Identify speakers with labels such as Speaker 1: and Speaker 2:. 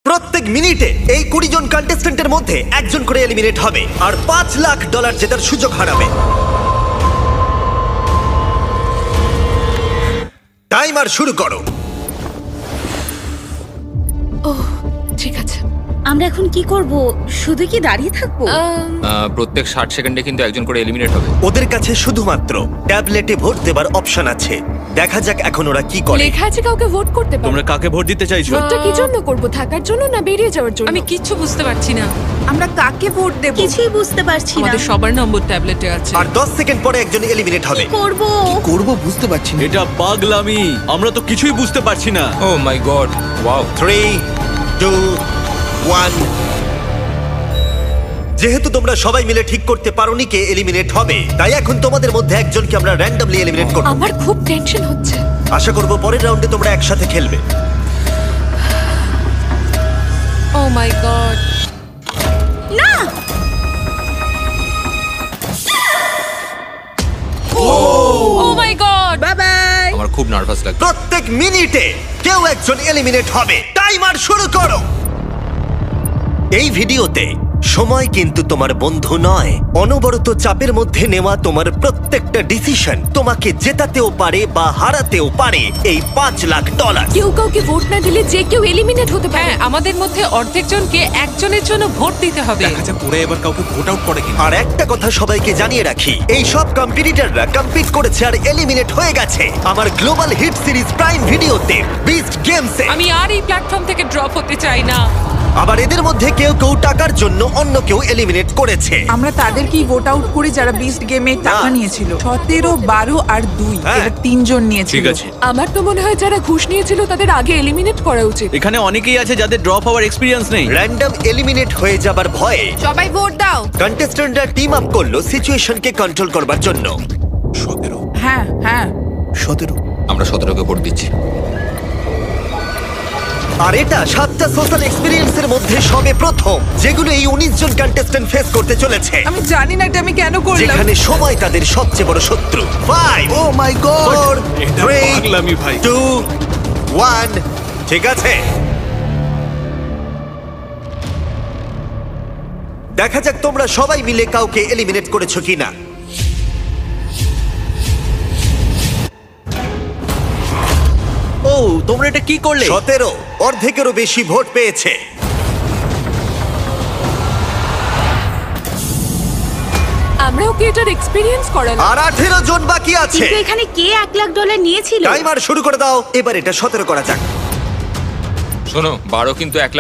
Speaker 1: প্রত্যেক মিনিটে এই 20 জন কন্টেস্ট্যান্টের মধ্যে একজন করে এলিমিনেট হবে আর $5 লাখ জেতার সুযোগ হারাবে। টাইমার শুরু করো।
Speaker 2: ও ঠিক আছে।
Speaker 3: আমরা এখন কি করব? শুধু কি দাঁড়িয়ে থাকবো?
Speaker 4: প্রত্যেক 60 সেকেন্ডে কিন্তু একজন করে এলিমিনেট হবে।
Speaker 1: ওদের কাছে শুধুমাত্র ট্যাবলেটে ভোট দেবার অপশন আছে। দেখা যাক এখন ওরা কি করে।
Speaker 2: লেখা আছে কাউকে ভোট করতে পারো।
Speaker 5: তোমরা কাকে ভোট দিতে চাইছো?
Speaker 2: ভোটটা কি জন্য করব? থাকার জন্য না বেরিয়ে যাওয়ার জন্য?
Speaker 6: আমি কিচ্ছু বুঝতে পারছি না।
Speaker 7: আমরা কাকে ভোট দেব?
Speaker 3: কিছুই বুঝতে পারছি না।
Speaker 6: আমাদের সবার নম্বর ট্যাবলেটে আছে।
Speaker 1: আর 10 সেকেন্ড পরে একজন এলিমিনেট হবে।
Speaker 3: করব
Speaker 5: করব বুঝতে পারছি না। এটা পাগলামি। আমরা তো কিছুই বুঝতে পারছি না।
Speaker 4: ও মাই গড, ওয়াও।
Speaker 1: 3, 2, 1। যেহেতু তোমরা সবাই মিলে ঠিক করতে পারোনি কে এলিমিনেট হবে, তাই এখন তোমাদের মধ্যে একজনকে আমরা র্যান্ডমলি এলিমিনেট করব।
Speaker 2: আমার খুব টেনশন হচ্ছে।
Speaker 1: আশা করব পরের রাউন্ডে তোমরা একসাথে খেলবে।
Speaker 2: ও মাই গড।
Speaker 3: না।
Speaker 2: ও মাই গড।
Speaker 3: Bye bye.
Speaker 4: আমার খুব নার্ভাস লাগছে।
Speaker 1: প্রত্যেক মিনিটে কেউ একজন এলিমিনেট হবে। টাইমার শুরু করো। এই ভিডিওতে সময় কিন্তু তোমার বন্ধু নয়। অনবরত চাপের মধ্যে নেওয়া তোমার প্রত্যেকটা ডিসিশন তোমাকে জেতাতেও পারে বা হারাতেও পারে এই $5 লাখ।
Speaker 2: কেউ কাউকে ভোট না দিলে যে কেউ এলিমিনেট হতে পারে।
Speaker 6: হ্যাঁ, আমাদের মধ্যে অর্ধেক জনকে একজনের জন্য ভোট দিতে হবে।
Speaker 5: দেখা যাক ওরা এবার কাউকে ভোট আউট করে কিনা।
Speaker 1: আর একটা কথা সবাইকে জানিয়ে রাখি, এই সব কম্পিটিটররা কম্পিট করেছে আর এলিমিনেট হয়ে গেছে আমার গ্লোবাল হিট সিরিজ প্রাইম ভিডিওতে বিস্ট গেমসে।
Speaker 6: আমি আর এই প্ল্যাটফর্ম থেকে ড্রপ হতে চাই না।
Speaker 1: আবার এদের মধ্যে কেউ কেউ টাকার জন্য অন্য কেউ এলিমিনেট করেছে।
Speaker 7: আমরা তাদেরকেই ভোট আউট করি যারা বিস্ট গেমে টাকা
Speaker 1: না।
Speaker 7: নিয়েছিল। 17, 12 আর 2
Speaker 1: হ্যাঁ।
Speaker 7: এরা 3 জন নিয়েছিল।
Speaker 5: ঠিক আছে।
Speaker 2: আমার তো মনে হয় যারা ঘুষ নিয়েছিল তাদের আগে এলিমিনেট করা উচিত।
Speaker 5: এখানে অনেকেই আছে যাদের ড্রপ হওয়ার এক্সপেরিয়েন্স নেই।
Speaker 1: র্যান্ডম এলিমিনেট হয়ে যাবার ভয়ে
Speaker 6: সবাই ভোট দাও।
Speaker 1: কন্টেস্ট্যান্টরা টিম আপ করলো সিচুয়েশনকে কন্ট্রোল করবার জন্য।
Speaker 5: 17
Speaker 7: হ্যাঁ হ্যাঁ
Speaker 5: 17
Speaker 4: আমরা 17কে ভোট দিচ্ছি।
Speaker 1: আর এটা 7টা সোশ্যাল এক্সপেরিয়েন্সের মধ্যে সবে প্রথম যেগুলো এই 19 জন কন্টেস্ট্যান্ট ফেস করতে চলেছে,
Speaker 7: আমি জানি না এটা আমি কেন করলাম।
Speaker 1: যেখানে সময় তাদের সবচেয়ে বড় শত্রু। 5,
Speaker 5: ও মাই গড
Speaker 1: 4,
Speaker 5: এটা
Speaker 1: 3,
Speaker 5: পাগলামি ভাই।
Speaker 1: 2, 1। ঠিক আছে, দেখা যাক তোমরা সবাই মিলে কাউকে এলিমিনেট করেছো কিনা।
Speaker 5: ও তোমরা এটা কি করলে?
Speaker 1: 17, অর্ধেকেরও বেশি ভোট পেয়েছে।
Speaker 2: আমরাও কি এটার এক্সপেরিয়েন্স করালাম?
Speaker 1: আর 18 জন বাকি আছে।
Speaker 3: কিন্তু এখানে কে $1 লাখ নিয়েছিল?
Speaker 1: টাইমার শুরু করে দাও। এবার এটা 17 করা যাক।
Speaker 4: শোনো, 12 কিন্তু 1 লাখ